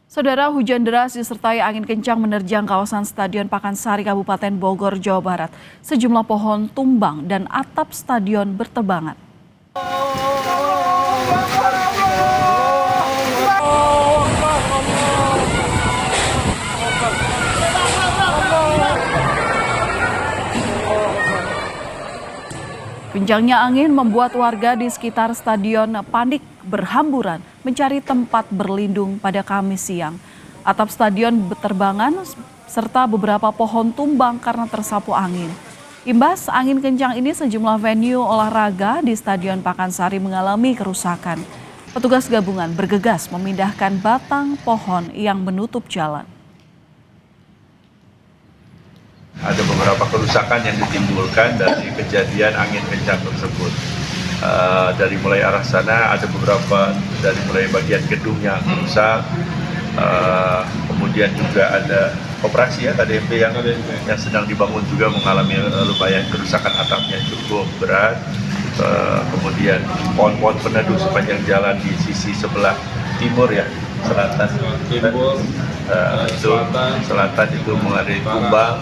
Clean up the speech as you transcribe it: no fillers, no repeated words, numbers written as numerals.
Saudara, hujan deras disertai angin kencang menerjang kawasan Stadion Pakansari, Kabupaten Bogor, Jawa Barat. Sejumlah pohon tumbang dan atap stadion berterbangan. Kencangnya angin membuat warga di sekitar stadion panik berhamburan mencari tempat berlindung pada Kamis siang. Atap stadion berterbangan serta beberapa pohon tumbang karena tersapu angin. Imbas angin kencang ini sejumlah venue olahraga di Stadion Pakansari mengalami kerusakan. Petugas gabungan bergegas memindahkan batang pohon yang menutup jalan. Ada beberapa kerusakan yang ditimbulkan dari kejadian angin kencang tersebut. Dari mulai arah sana ada beberapa, dari mulai bagian gedung yang rusak, kemudian juga ada koperasi ya KDP yang sedang dibangun juga mengalami lumayan kerusakan atapnya cukup berat. Kemudian pohon-pohon peneduh sepanjang jalan di sisi sebelah timur ya, selatan itu mengalami tumbang.